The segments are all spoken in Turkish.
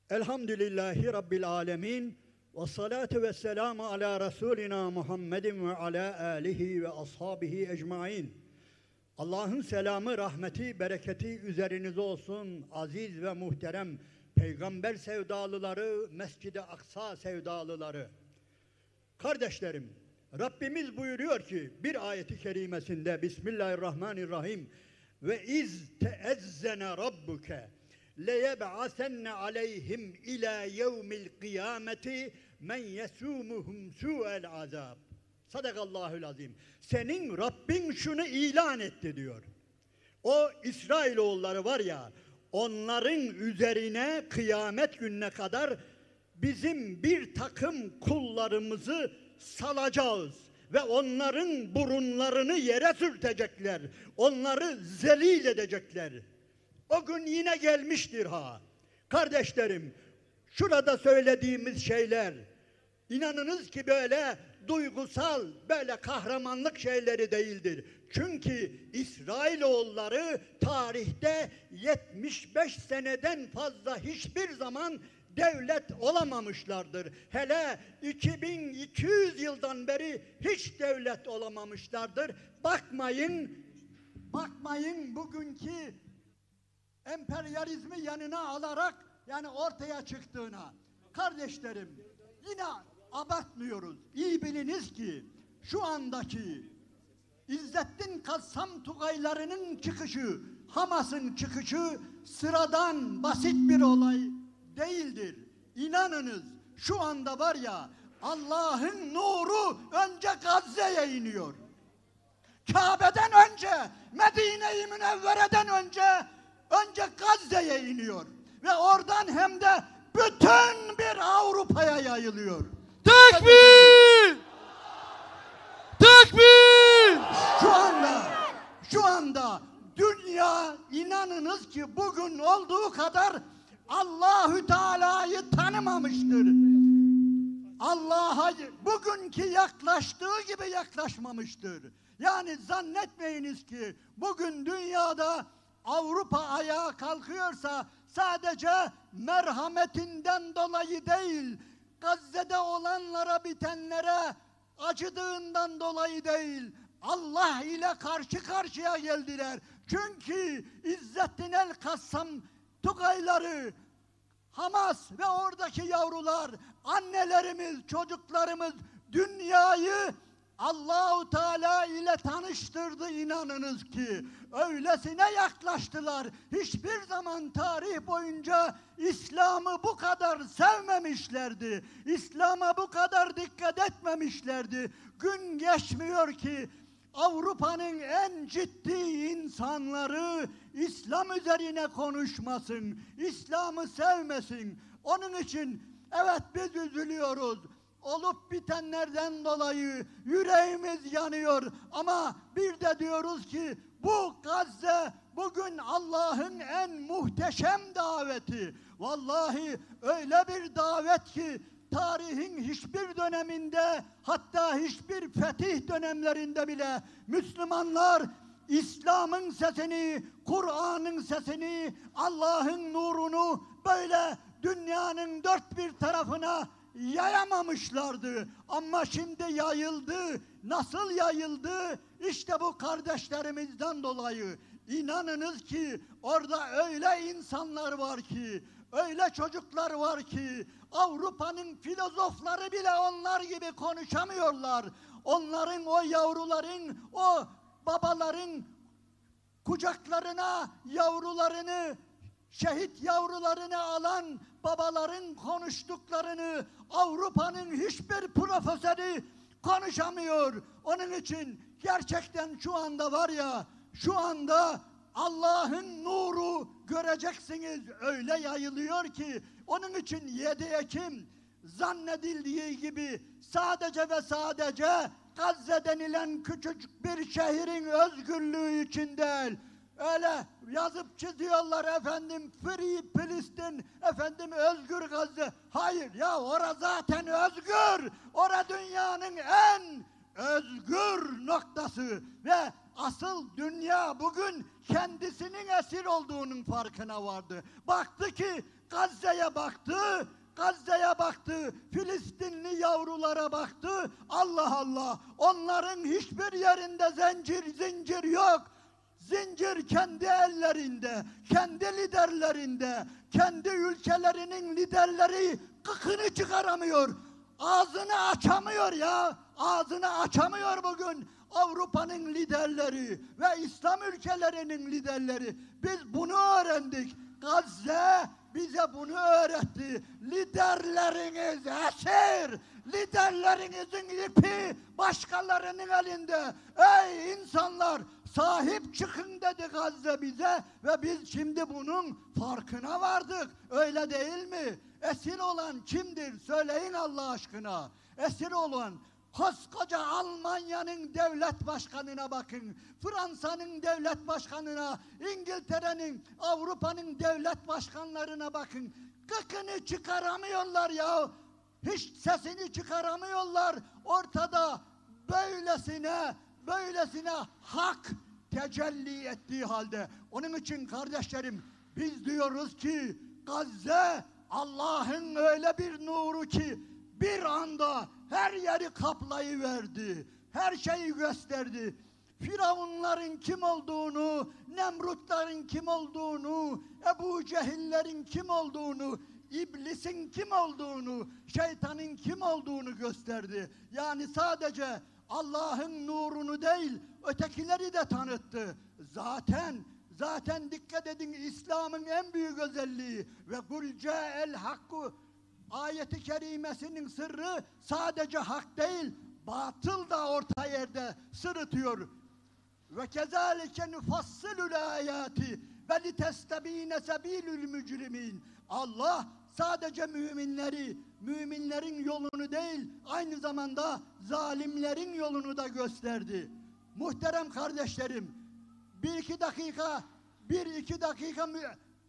Elhamdülillahi Rabbil alemin. Ve salatu ve selamu ala Resulina Muhammedin ve ala alihi ve ashabihi ecmain. Allah'ın selamı, rahmeti, bereketi üzerinize olsun aziz ve muhterem peygamber sevdalıları, Mescid-i Aksa sevdalıları. Kardeşlerim, Rabbimiz buyuruyor ki bir ayeti kerimesinde Bismillahirrahmanirrahim ve iz teezzene rabbuke leyeb'asenne aleyhim ila yevmil kıyameti men yesumuhum su'el azab. Sadakallahül azim. Senin Rabbin şunu ilan etti diyor. O İsrailoğulları var ya, onların üzerine kıyamet gününe kadar bizim bir takım kullarımızı salacağız ve onların burunlarını yere sürtecekler. Onları zelil edecekler. O gün yine gelmiştir ha. Kardeşlerim, şurada söylediğimiz şeyler, inanınız ki böyle duygusal, böyle kahramanlık şeyleri değildir. Çünkü İsrailoğulları tarihte 75 seneden fazla hiçbir zaman devlet olamamışlardır. Hele 2200 yıldan beri hiç devlet olamamışlardır. Bakmayın bugünkü emperyalizmi yanına alarak yani ortaya çıktığına. Kardeşlerim, yine abartmıyoruz. İyi biliniz ki şu andaki İzzettin Kassam Tugaylarının çıkışı, Hamas'ın çıkışı sıradan basit bir olay değildir. İnanınız şu anda var ya, Allah'ın nuru önce Gazze'ye iniyor. Kabe'den önce, Medine-i Münevvere'den önce Gazze'ye iniyor. Ve oradan hem de bütün bir Avrupa'ya yayılıyor. Tekbir! Tekbir! Şu anda dünya inanınız ki bugün olduğu kadar Allahü Teala'yı tanımamıştır. Allah'a bugünkü yaklaştığı gibi yaklaşmamıştır. Yani zannetmeyiniz ki bugün dünyada Avrupa ayağa kalkıyorsa sadece merhametinden dolayı değil, Gazze'de olanlara bitenlere acıdığından dolayı değil, Allah ile karşı karşıya geldiler. Çünkü İzzettin el Kassam Tugayları, Hamas ve oradaki yavrular, annelerimiz, çocuklarımız dünyayı Allah-u Teala ile tanıştırdı, inanınız ki. Öylesine yaklaştılar. Hiçbir zaman tarih boyunca İslam'ı bu kadar sevmemişlerdi. İslam'a bu kadar dikkat etmemişlerdi. Gün geçmiyor ki Avrupa'nın en ciddi insanları İslam üzerine konuşmasın, İslam'ı sevmesin. Onun için evet biz üzülüyoruz. Olup bitenlerden dolayı yüreğimiz yanıyor ama bir de diyoruz ki bu Gazze bugün Allah'ın en muhteşem daveti. Vallahi öyle bir davet ki tarihin hiçbir döneminde, hatta hiçbir fetih dönemlerinde bile Müslümanlar İslam'ın sesini, Kur'an'ın sesini, Allah'ın nurunu böyle dünyanın dört bir tarafına yayamamışlardı. Ama şimdi yayıldı. Nasıl yayıldı? İşte bu kardeşlerimizden dolayı. İnanınız ki orada öyle insanlar var ki, öyle çocuklar var ki Avrupa'nın filozofları bile onlar gibi konuşamıyorlar. Onların, o yavruların, o babaların kucaklarına yavrularını, şehit yavrularını alan babaların konuştuklarını Avrupa'nın hiçbir profesörü konuşamıyor. Onun için gerçekten şu anda var ya, şu anda Allah'ın nuru göreceksiniz öyle yayılıyor ki. Onun için 7 Ekim zannedildiği gibi sadece ve sadece Gazze denilen küçücük bir şehrin özgürlüğü için değil. Öyle yazıp çiziyorlar efendim, Free Filistin, efendim özgür Gazze. Hayır ya, orası zaten özgür. Orası dünyanın en özgür noktası ve asıl dünya bugün kendisinin esir olduğunun farkına vardı. Baktı ki Gazze'ye baktı, Gazze'ye baktı, Filistinli yavrulara baktı. Allah Allah, onların hiçbir yerinde zincir yok. Zincir kendi ellerinde, kendi liderlerinde, kendi ülkelerinin liderleri kıkını çıkaramıyor. Ağzını açamıyor ya, ağzını açamıyor bugün Avrupa'nın liderleri ve İslam ülkelerinin liderleri. Biz bunu öğrendik. Gazze bize bunu öğretti. Liderleriniz esir, liderlerinizin ipi başkalarının elinde. Ey insanlar, sahip çıkın dedi Gazze bize ve biz şimdi bunun farkına vardık. Öyle değil mi? Esir olan kimdir? Söyleyin Allah aşkına. Esir olan koskoca Almanya'nın devlet başkanına bakın. Fransa'nın devlet başkanına, İngiltere'nin, Avrupa'nın devlet başkanlarına bakın. Gıkını çıkaramıyorlar ya. Hiç sesini çıkaramıyorlar. Ortada böylesine hak tecelli ettiği halde. Onun için kardeşlerim, biz diyoruz ki Gazze Allah'ın öyle bir nuru ki bir anda her yeri kaplayıverdi. Her şeyi gösterdi. Firavunların kim olduğunu, Nemrutların kim olduğunu, Ebu Cehillerin kim olduğunu, İblisin kim olduğunu, şeytanın kim olduğunu gösterdi. Yani sadece Allah'ın nurunu değil, ötekileri de tanıttı. Zaten dikkat edin, İslam'ın en büyük özelliği ve kul ca'el hakku ayeti kerimesinin sırrı sadece hak değil, batıl da orta yerde sırıtıyor. Ve kezalike nufassilul ayati ve litestabine sebilül mücrimin. Allah sadece müminlerin yolunu değil, aynı zamanda zalimlerin yolunu da gösterdi. Muhterem kardeşlerim, bir iki dakika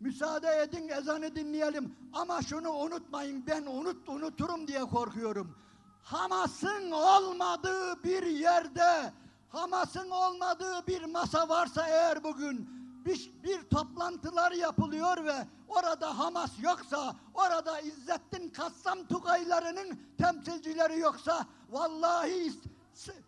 müsaade edin, ezanı dinleyelim. Ama şunu unutmayın, ben unuturum diye korkuyorum. Hamas'ın olmadığı bir yerde, Hamas'ın olmadığı bir masa varsa eğer bugün bir toplantılar yapılıyor ve orada Hamas yoksa, orada İzzettin Kassam Tugaylarının temsilcileri yoksa, vallahi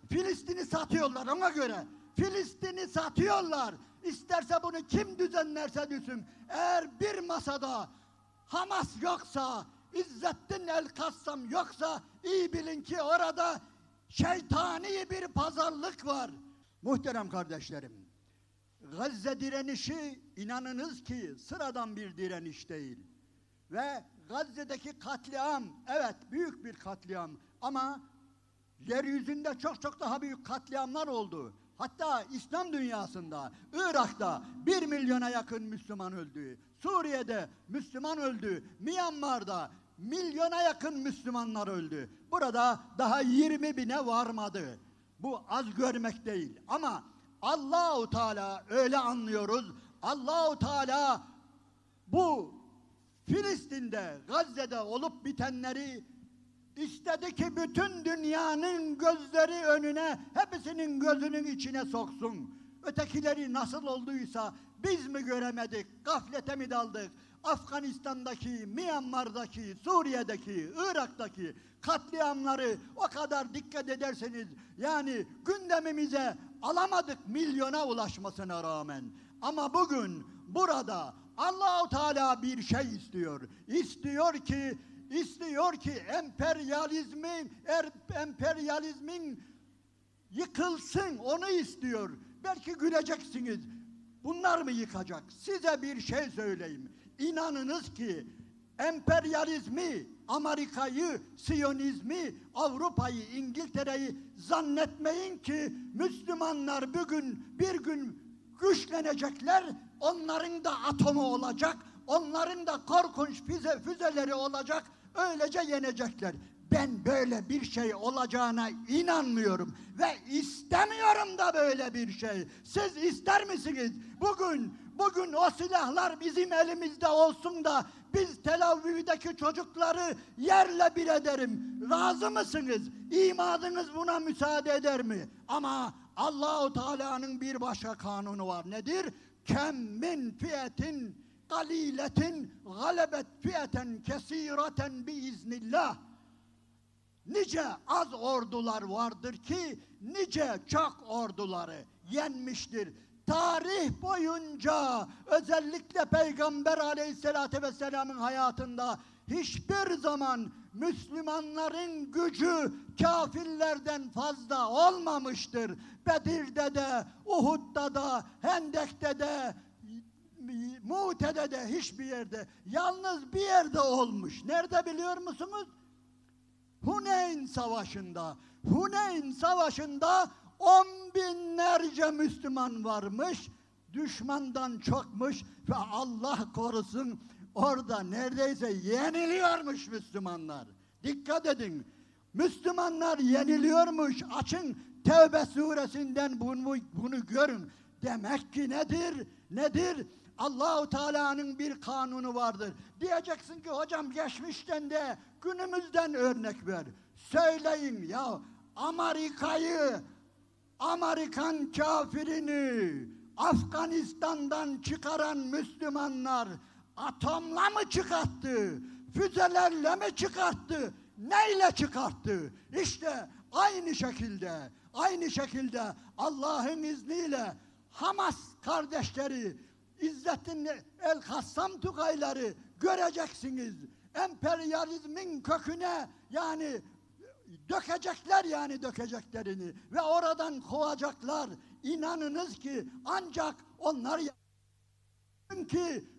Filistin'i satıyorlar ona göre. Filistin'i satıyorlar. İsterse bunu kim düzenlerse düşün. Eğer bir masada Hamas yoksa, İzzettin El Kassam yoksa, iyi bilin ki orada şeytani bir pazarlık var. Muhterem kardeşlerim, Gazze direnişi inanınız ki sıradan bir direniş değil. Ve Gazze'deki katliam, evet büyük bir katliam ama yeryüzünde çok daha büyük katliamlar oldu. Hatta İslam dünyasında, Irak'ta 1 milyona yakın Müslüman öldü. Suriye'de Müslüman öldü. Myanmar'da milyona yakın Müslümanlar öldü. Burada daha 20 bine varmadı. Bu az görmek değil ama Allahu Teala öyle anlıyoruz. Allahu Teala bu Filistin'de, Gazze'de olup bitenleri İstedi ki bütün dünyanın gözleri önüne, hepsinin gözünün içine soksun. Ötekileri nasıl olduysa biz mi göremedik, gaflete mi daldık? Afganistan'daki, Myanmar'daki, Suriye'deki, Irak'taki katliamları o kadar dikkat ederseniz, yani gündemimize alamadık milyona ulaşmasına rağmen. Ama bugün burada Allah-u Teala bir şey istiyor. İstiyor ki emperyalizmin yıkılsın, onu istiyor. Belki güleceksiniz. Bunlar mı yıkacak? Size bir şey söyleyeyim. İnanınız ki emperyalizmi, Amerika'yı, Siyonizmi, Avrupa'yı, İngiltere'yi zannetmeyin ki Müslümanlar bir gün güçlenecekler, onların da atomu olacak, onların da korkunç füzeleri olacak, öylece yenecekler. Ben böyle bir şey olacağına inanmıyorum ve istemiyorum da böyle bir şey. Siz ister misiniz? Bugün o silahlar bizim elimizde olsun da biz Tel Aviv'deki çocukları yerle bir ederim. Razı mısınız? İmanınız buna müsaade eder mi? Ama Allahu Teala'nın bir başka kanunu var. Nedir? Kem min fiyetin galiletin galebet fiyeten kesireten biiznillah. Nice az ordular vardır ki nice çok orduları yenmiştir. Tarih boyunca özellikle Peygamber Aleyhisselatü Vesselam'ın hayatında hiçbir zaman Müslümanların gücü kafirlerden fazla olmamıştır. Bedir'de de, Uhud'da da, Hendek'te de, Mu'te'de de, hiçbir yerde. Yalnız bir yerde olmuş. Nerede biliyor musunuz? Huneyn Savaşı'nda. Huneyn Savaşı'nda 10 binlerce Müslüman varmış. Düşmandan çokmuş ve Allah korusun orada neredeyse yeniliyormuş Müslümanlar. Dikkat edin. Müslümanlar yeniliyormuş. Açın Tevbe suresinden bunu görün. Demek ki nedir? Nedir? Allahu Teala'nın bir kanunu vardır. Diyeceksin ki hocam geçmişten de günümüzden örnek ver. Söyleyin ya, Amerikan kafirini Afganistan'dan çıkaran Müslümanlar atomla mı çıkarttı? Füzelerle mi çıkarttı? Neyle çıkarttı? İşte aynı şekilde Allah'ın izniyle Hamas kardeşleri, İzzettin el-Kassam Tugayları göreceksiniz. Emperyalizmin köküne yani dökeceklerini ve oradan kovacaklar. İnanınız ki ancak onlar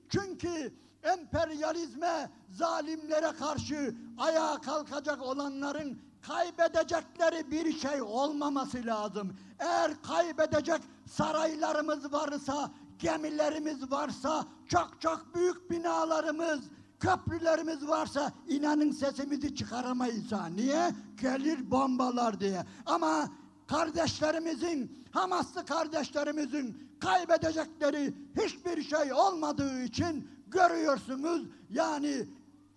çünkü emperyalizme, zalimlere karşı ayağa kalkacak olanların kaybedecekleri bir şey olmaması lazım. Eğer kaybedecek saraylarımız varsa, gemilerimiz varsa, çok büyük binalarımız, köprülerimiz varsa inanın sesimizi çıkaramayız ha. Niye? Gelir bombalar diye. Ama Hamaslı kardeşlerimizin kaybedecekleri hiçbir şey olmadığı için görüyorsunuz yani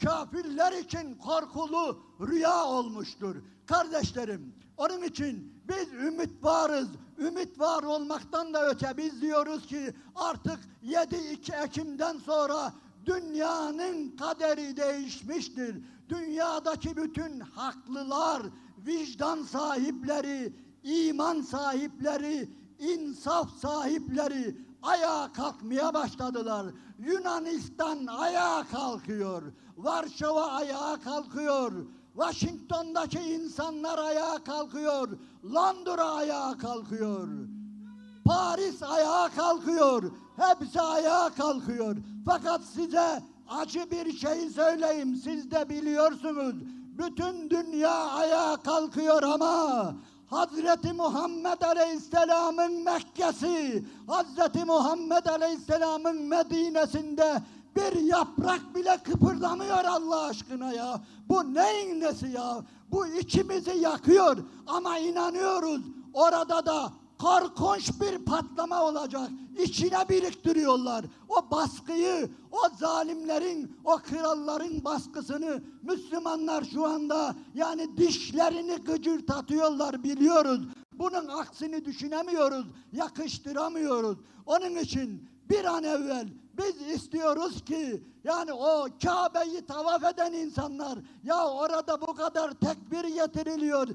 kafirler için korkulu rüya olmuştur. Kardeşlerim, onun için biz ümit varız. Ümit var olmaktan da öte biz diyoruz ki artık 7 Ekim'den sonra dünyanın kaderi değişmiştir. Dünyadaki bütün haklılar, vicdan sahipleri, iman sahipleri, insaf sahipleri ayağa kalkmaya başladılar. Yunanistan ayağa kalkıyor. Varşova ayağa kalkıyor. Washington'daki insanlar ayağa kalkıyor. Londra ayağa kalkıyor. Paris ayağa kalkıyor. Hepsi ayağa kalkıyor. Fakat size acı bir şey söyleyeyim. Siz de biliyorsunuz. Bütün dünya ayağa kalkıyor ama Hazreti Muhammed Aleyhisselam'ın Mekke'si, Hazreti Muhammed Aleyhisselam'ın Medine'sinde bir yaprak bile kıpırdamıyor Allah aşkına ya. Bu neyin nesi ya? Bu içimizi yakıyor ama inanıyoruz orada da korkunç bir patlama olacak. İçine biriktiriyorlar. O baskıyı, o zalimlerin, o kralların baskısını Müslümanlar şu anda yani dişlerini gıcırdatıyorlar biliyoruz. Bunun aksini düşünemiyoruz, yakıştıramıyoruz. Onun için bir an evvel biz istiyoruz ki yani o Kabe'yi tavaf eden insanlar ya orada bu kadar tekbir getiriliyor.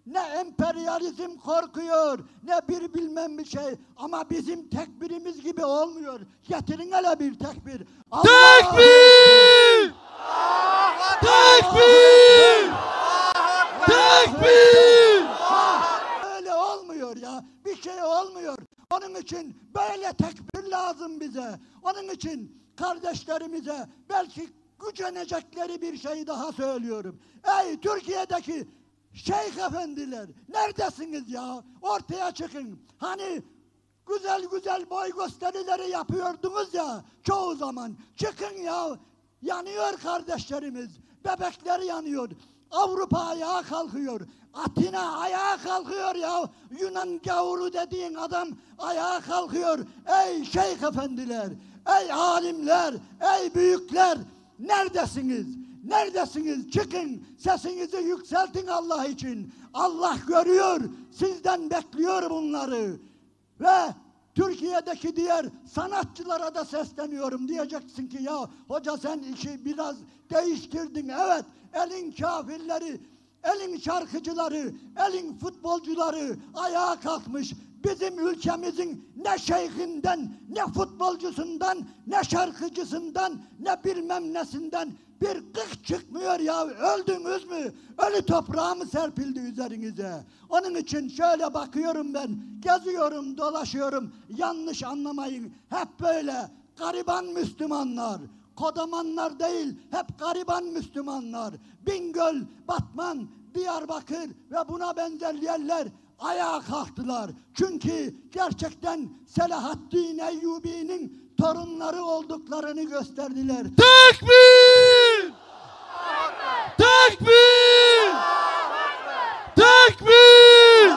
Ne emperyalizm korkuyor, ne bir bilmem bir şey. Ama bizim tekbirimiz gibi olmuyor. Getirin hele bir tekbir. Tekbir! Tekbir! Tekbir! Öyle olmuyor ya. Bir şey olmuyor. Onun için böyle tekbir lazım bize. Onun için kardeşlerimize belki gücenecekleri bir şey daha söylüyorum. Ey Türkiye'deki Şeyh efendiler, neredesiniz ya? Ortaya çıkın. Hani güzel boy gösterileri yapıyordunuz ya çoğu zaman. Çıkın ya. Yanıyor kardeşlerimiz. Bebekleri yanıyor. Avrupa ayağa kalkıyor. Atina ayağa kalkıyor ya. Yunan gavuru dediğin adam ayağa kalkıyor. Ey şeyh efendiler, ey alimler, ey büyükler, neredesiniz? Neredesiniz? Çıkın, sesinizi yükseltin Allah için. Allah görüyor, sizden bekliyor bunları. Ve Türkiye'deki diğer sanatçılara da sesleniyorum. Diyeceksin ki ya hoca sen işi biraz değiştirdin. Evet, elin kafirleri, elin şarkıcıları, elin futbolcuları ayağa kalkmış. Bizim ülkemizin ne şeyhinden, ne futbolcusundan, ne şarkıcısından, ne bilmem nesinden bir gık çıkmıyor ya. Öldünüz mü? Ölü toprağı mı serpildi üzerinize? Onun için şöyle bakıyorum ben, geziyorum, dolaşıyorum. Yanlış anlamayın. Hep böyle gariban Müslümanlar. Kodamanlar değil, hep gariban Müslümanlar. Bingöl, Batman, Diyarbakır ve buna benzer yerler ayağa kalktılar. Çünkü gerçekten Selahaddin Eyyubi'nin torunları olduklarını gösterdiler. Tekbir! Tekbir! Tekbir!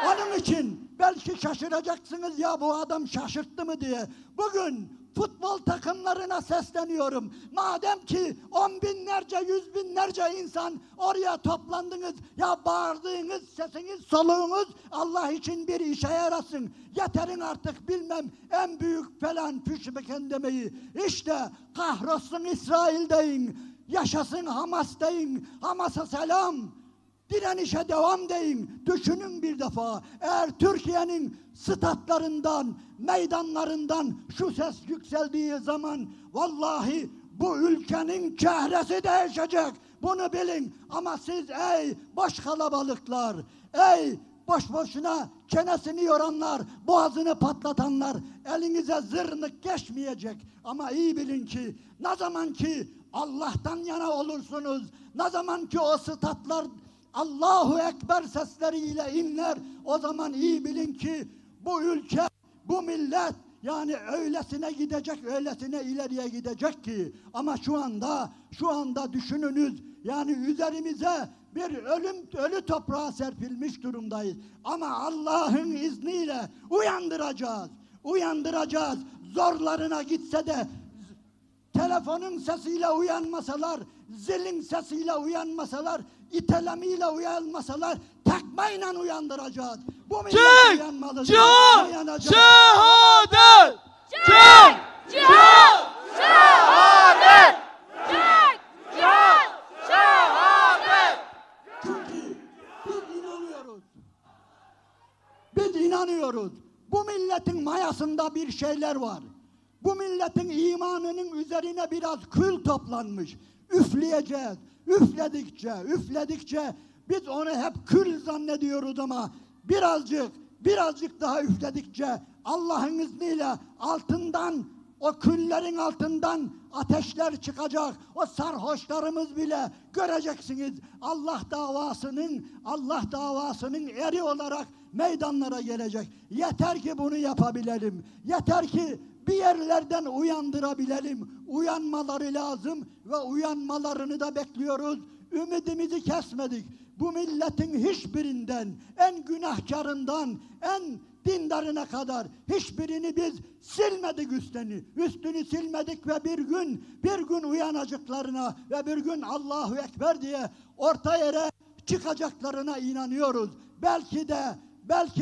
Onun için belki şaşıracaksınız ya bu adam şaşırttı mı diye. Bugün futbol takımlarına sesleniyorum. Madem ki 10 binlerce, 100 binlerce insan oraya toplandınız, ya bağırdığınız sesiniz, soluğunuz Allah için bir işe yarasın. Yeterin artık bilmem en büyük falan püşbeken demeyi. İşte kahrolsun İsrail deyin, yaşasın Hamas deyin, Hamas'a selam. Direnişe devam deyin. Düşünün bir defa. Eğer Türkiye'nin statlarından, meydanlarından şu ses yükseldiği zaman vallahi bu ülkenin çehresi değişecek. Bunu bilin. Ama siz ey boş kalabalıklar, ey boş boşuna çenesini yoranlar, boğazını patlatanlar, elinize zırnık geçmeyecek. Ama iyi bilin ki ne zaman ki Allah'tan yana olursunuz, ne zaman ki o statlar Allahu Ekber sesleriyle inler, o zaman iyi bilin ki bu ülke, bu millet yani öylesine gidecek, öylesine ileriye gidecek ki. Ama şu anda düşününüz, yani üzerimize bir ölü toprağa serpilmiş durumdayız. Ama Allah'ın izniyle uyandıracağız. Zorlarına gitse de telefonun sesiyle uyanmasalar, zilin sesiyle uyanmasalar, itelemiyle uyanmasalar, tekmeyle uyandıracağız. Bu millet uyanmalı. Cihan! Şehadet! Cihan! Şehadet! Cihan! Şehadet! Çünkü biz inanıyoruz. Bu milletin mayasında bir şeyler var. Bu milletin imanının üzerine biraz kül toplanmış. Üfleyeceğiz. Üfledikçe biz onu hep kül zannediyoruz ama birazcık daha üfledikçe Allah'ın izniyle o küllerin altından ateşler çıkacak. O sarhoşlarımız bile göreceksiniz. Allah davasının eri olarak meydanlara gelecek. Yeter ki bunu yapabilelim. Yeter ki bir yerlerden uyandırabilelim. Uyanmaları lazım ve uyanmalarını da bekliyoruz. Ümidimizi kesmedik. Bu milletin hiçbirinden, en günahkarından, en dindarına kadar hiçbirini biz silmedik üstünü silmedik ve bir gün uyanacaklarına ve bir gün Allahu Ekber diye orta yere çıkacaklarına inanıyoruz. Belki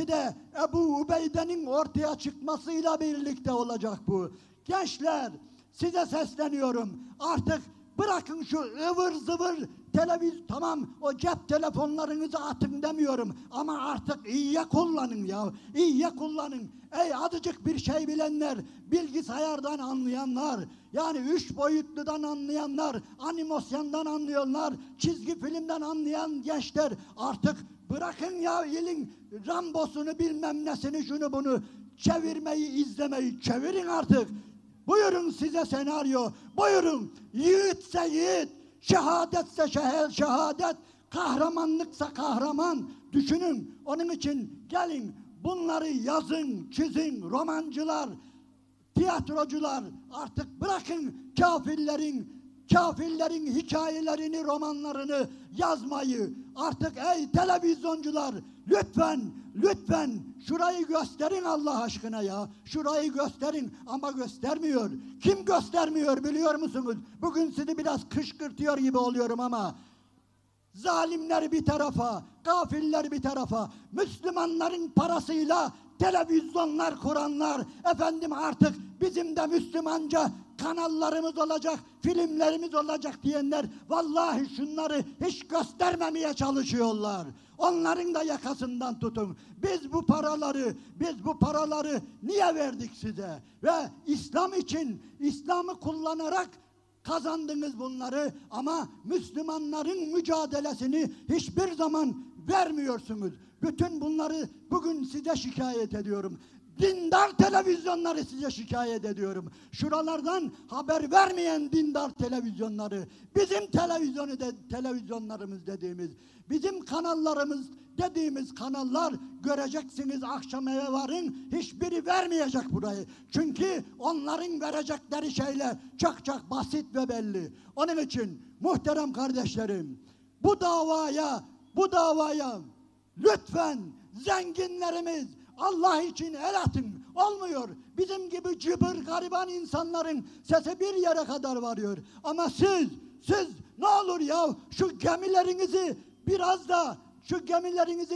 de Ebu Ubeyde'nin ortaya çıkmasıyla birlikte olacak bu. Gençler, size sesleniyorum. Artık bırakın şu ıvır zıvır tamam o cep telefonlarınızı atın demiyorum. Ama artık iyiye kullanın ya. İyiye kullanın. Ey azıcık bir şey bilenler, bilgisayardan anlayanlar, yani 3 boyutludan anlayanlar, animasyondan anlayanlar, çizgi filmden anlayan gençler artık bırakın ya ilin Rambosunu bilmem nesini şunu bunu çevirmeyi izlemeyi çevirin artık. Buyurun size senaryo, buyurun yiğitse yiğit, şehadetse şehadet, kahramanlıksa kahraman düşünün. Onun için gelin bunları yazın, çizin, romancılar, tiyatrocular artık bırakın kafirlerin hikayelerini, romanlarını yazmayı. Artık ey televizyoncular lütfen şurayı gösterin Allah aşkına ya. Şurayı gösterin ama göstermiyor. Kim göstermiyor biliyor musunuz? Bugün sizi biraz kışkırtıyor gibi oluyorum ama zalimler bir tarafa, kafirler bir tarafa, Müslümanların parasıyla televizyonlar kuranlar, efendim artık bizim de Müslümanca kanallarımız olacak, filmlerimiz olacak diyenler vallahi şunları hiç göstermemeye çalışıyorlar. Onların da yakasından tutun. Biz bu paraları niye verdik size? Ve İslam için, İslam'ı kullanarak kazandınız bunları ama Müslümanların mücadelesini hiçbir zaman vermiyorsunuz. Bütün bunları bugün size şikayet ediyorum. Dindar televizyonları size şikayet ediyorum. Şuralardan haber vermeyen dindar televizyonları, bizim televizyonlarımız dediğimiz, bizim kanallarımız dediğimiz kanallar göreceksiniz, akşam eve varın, hiçbiri vermeyecek burayı. Çünkü onların verecekleri şeyler çok çok basit ve belli. Onun için muhterem kardeşlerim, bu davaya lütfen zenginlerimiz Allah için el atın. Olmuyor. Bizim gibi cıbır gariban insanların sesi bir yere kadar varıyor. Ama siz ne olur ya şu gemilerinizi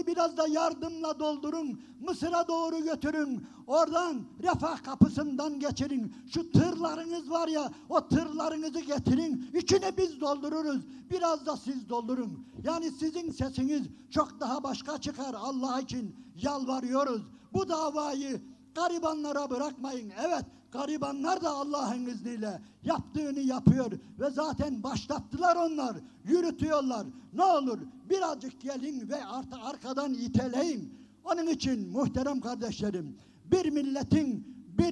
biraz da yardımla doldurun. Mısır'a doğru götürün. Oradan Refah kapısından geçirin. Şu tırlarınız var ya, o tırlarınızı getirin. İçini biz doldururuz. Biraz da siz doldurun. Yani sizin sesiniz çok daha başka çıkar. Allah için yalvarıyoruz. Bu davayı garibanlara bırakmayın. Evet, garibanlar da Allah'ın izniyle yaptığını yapıyor ve zaten başlattılar onlar, yürütüyorlar. Ne olur birazcık gelin ve arkadan iteleyin. Onun için muhterem kardeşlerim, bir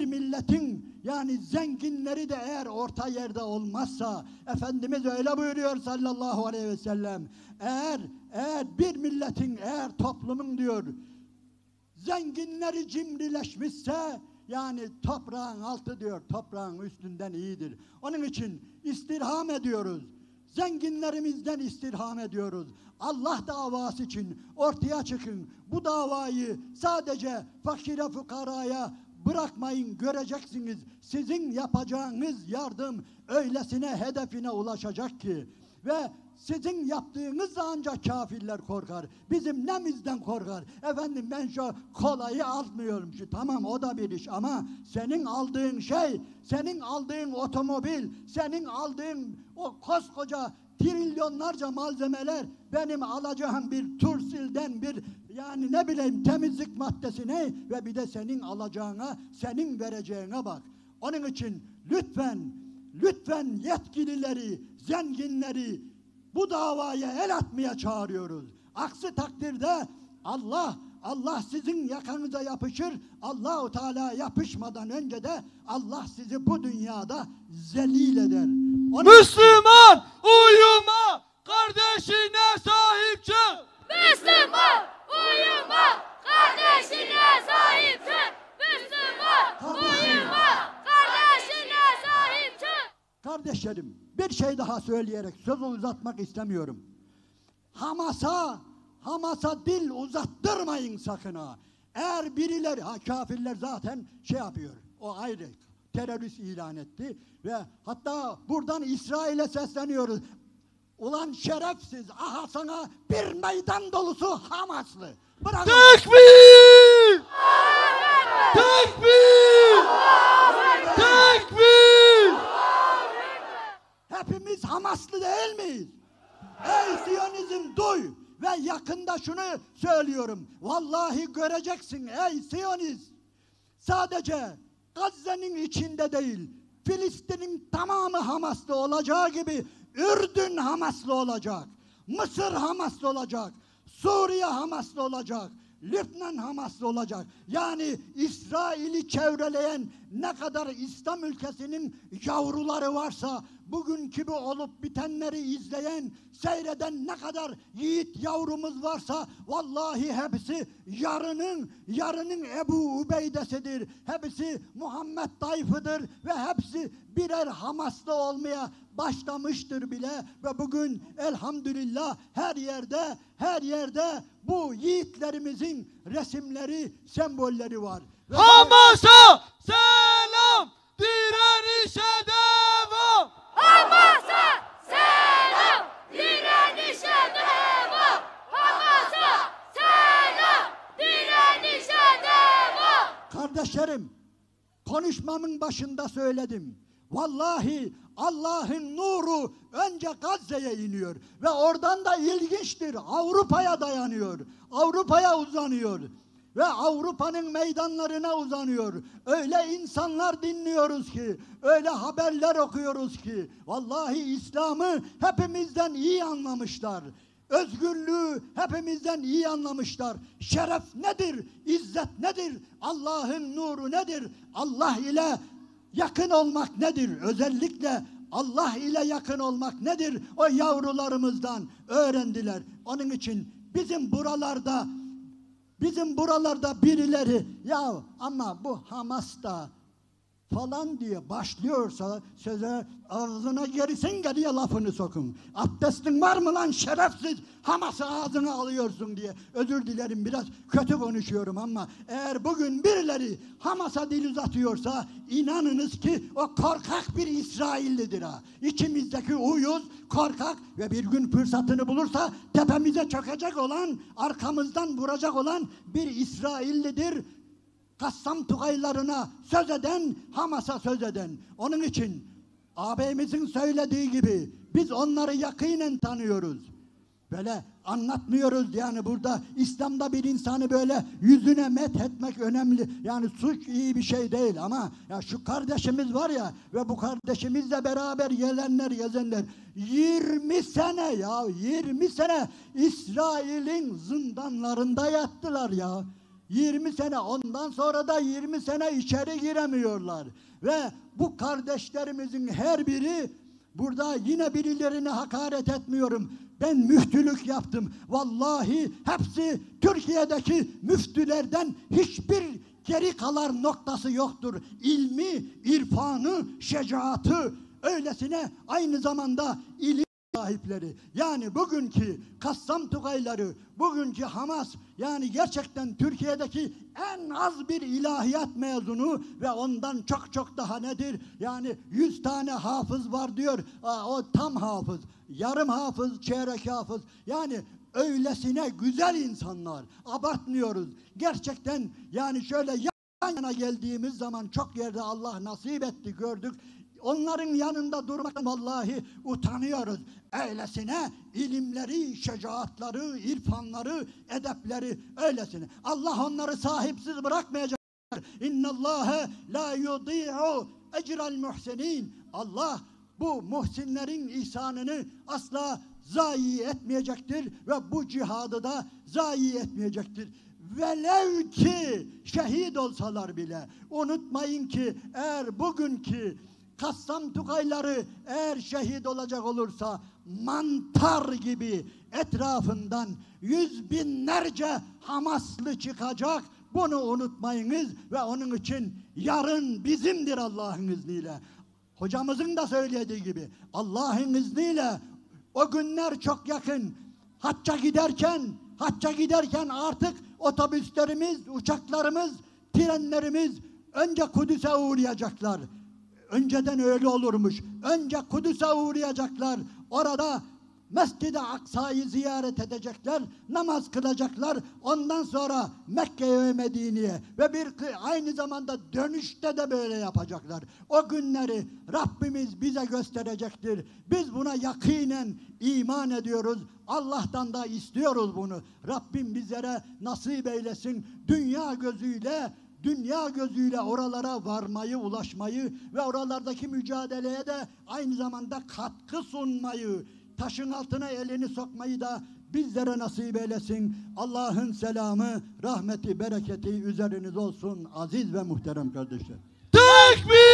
milletin yani zenginleri de eğer orta yerde olmazsa, Efendimiz öyle buyuruyor sallallahu aleyhi ve sellem, eğer bir milletin, eğer toplumun diyor, zenginleri cimrileşmişse, yani toprağın altı diyor, toprağın üstünden iyidir. Onun için istirham ediyoruz. Zenginlerimizden istirham ediyoruz. Allah davası için ortaya çıkın. Bu davayı sadece fakire fukaraya bırakmayın, göreceksiniz. Sizin yapacağınız yardım öylesine hedefine ulaşacak ki ve sizin yaptığınızda ancak kafirler korkar. Bizim nemizden korkar. Efendim ben şu kolayı almıyorum. Tamam, o da bir iş ama senin aldığın şey, senin aldığın otomobil, senin aldığın o koskoca trilyonlarca malzemeler, benim alacağım bir tursilden bir yani ne bileyim temizlik maddesi ne ve bir de senin alacağına, senin vereceğine bak. Onun için lütfen yetkilileri, zenginleri bu davaya el atmaya çağırıyoruz. Aksi takdirde Allah sizin yakanıza yapışır. Allahu Teala yapışmadan önce de Allah sizi bu dünyada zelil eder. Müslüman uyuma, kardeşine sahip çık. Müslüman uyuma, kardeşine sahip çık. Müslüman uyuma, kardeşine sahip çık. Kardeşlerim, bir şey daha söyleyerek sözü uzatmak istemiyorum. Hamas'a dil uzattırmayın sakın ha. Eğer birileri, kafirler zaten şey yapıyor, o ayrı, terörist ilan etti ve hatta buradan İsrail'e sesleniyoruz. Ulan şerefsiz, aha sana bir meydan dolusu Hamaslı. Bırak. Tekbir! Tekbir! Tekbir! Hepimiz Hamaslı değil miyiz? Ey Siyonizm duy ve yakında şunu söylüyorum. Vallahi göreceksin ey Siyonist. Sadece Gazze'nin içinde değil, Filistin'in tamamı Hamaslı olacağı gibi Ürdün Hamaslı olacak. Mısır Hamaslı olacak. Suriye Hamaslı olacak. Lübnan Hamaslı olacak. Yani İsrail'i çevreleyen ne kadar İslam ülkesinin yavruları varsa, bugünkü gibi olup bitenleri izleyen, seyreden ne kadar yiğit yavrumuz varsa, vallahi hepsi yarının Ebu Ubeyde'sidir. Hepsi Muhammed Tayfı'dır ve hepsi birer Hamaslı olmaya başlamıştır bile ve bugün elhamdülillah her yerde bu yiğitlerimizin resimleri, sembolleri var. Ve Hamas'a selam, direnişe devam. Hamas'a selam, direnişe devam. Hamas'a selam, direnişe devam. konuşmamın başında söyledim. Vallahi Allah'ın nuru önce Gazze'ye iniyor ve oradan da ilginçtir, Avrupa'ya dayanıyor, Avrupa'ya uzanıyor ve Avrupa'nın meydanlarına uzanıyor. Öyle insanlar dinliyoruz ki, öyle haberler okuyoruz ki, vallahi İslam'ı hepimizden iyi anlamışlar. Özgürlüğü hepimizden iyi anlamışlar. Şeref nedir? İzzet nedir? Allah'ın nuru nedir? Allah ile yakın olmak nedir? Özellikle Allah ile yakın olmak nedir? O yavrularımızdan öğrendiler. Onun için bizim buralarda birileri ya ama bu Hamas'ta falan diye başlıyorsa söze ağzına gerisin geriye lafını sokun. Abdestin var mı lan şerefsiz? Hamas'ı ağzına alıyorsun diye. Özür dilerim, biraz kötü konuşuyorum ama eğer bugün birileri Hamas'a dil uzatıyorsa inanınız ki o korkak bir İsraillidir ha. İçimizdeki uyuz, korkak ve bir gün fırsatını bulursa tepemize çökecek olan, arkamızdan vuracak olan bir İsraillidir. Kassam Tugaylarına söz eden, Hamas'a söz eden. Onun için ağabeyimizin söylediği gibi biz onları yakinen tanıyoruz. Böyle anlatmıyoruz yani burada İslam'da bir insanı böyle yüzüne met etmek önemli. Yani suç iyi bir şey değil ama ya şu kardeşimiz var ya ve bu kardeşimizle beraber gezenler 20 sene İsrail'in zindanlarında yattılar ya. 20 sene, ondan sonra da 20 sene içeri giremiyorlar. Ve bu kardeşlerimizin her biri, burada yine birilerine hakaret etmiyorum. Ben müftülük yaptım. Vallahi hepsi Türkiye'deki müftülerden hiçbir geri kalan noktası yoktur. İlmi, irfanı, şecaatı, öylesine aynı zamanda ilim sahipleri. Yani bugünkü Kassam Tugayları, bugünkü Hamas, yani gerçekten Türkiye'deki en az bir ilahiyat mezunu ve ondan çok daha nedir? Yani 100 tane hafız var diyor. O tam hafız, yarım hafız, çeyrek hafız. Yani öylesine güzel insanlar. Abartmıyoruz. Gerçekten yani şöyle yan yana geldiğimiz zaman çok yerde Allah nasip etti, gördük. Onların yanında durmaktan vallahi utanıyoruz. Öylesine ilimleri, şecaatları, irfanları, edepleri öylesine. Allah onları sahipsiz bırakmayacak. İnnallâhe la yudî'u ecrel muhsinin. Allah bu muhsinlerin ihsanını asla zayi etmeyecektir ve bu cihadı da zayi etmeyecektir. Velev ki şehit olsalar bile unutmayın ki eğer bugünkü Kassam Tugayları eğer şehit olacak olursa mantar gibi etrafından 100 binlerce Hamaslı çıkacak. Bunu unutmayınız ve onun için yarın bizimdir Allah'ın izniyle. Hocamızın da söylediği gibi Allah'ın izniyle o günler çok yakın. Hacca giderken artık otobüslerimiz, uçaklarımız, trenlerimiz önce Kudüs'e uğrayacaklar. Önceden öyle olurmuş. Önce Kudüs'e uğrayacaklar. Orada Mescid-i Aksa'yı ziyaret edecekler. Namaz kılacaklar. Ondan sonra Mekke'ye ve Medine'ye ve aynı zamanda dönüşte de böyle yapacaklar. O günleri Rabbimiz bize gösterecektir. Biz buna yakinen iman ediyoruz. Allah'tan da istiyoruz bunu. Rabbim bizlere nasip eylesin. Dünya gözüyle oralara varmayı, ulaşmayı ve oralardaki mücadeleye de aynı zamanda katkı sunmayı, taşın altına elini sokmayı da bizlere nasip eylesin. Allah'ın selamı, rahmeti, bereketi üzeriniz olsun aziz ve muhterem kardeşler. Tekbir!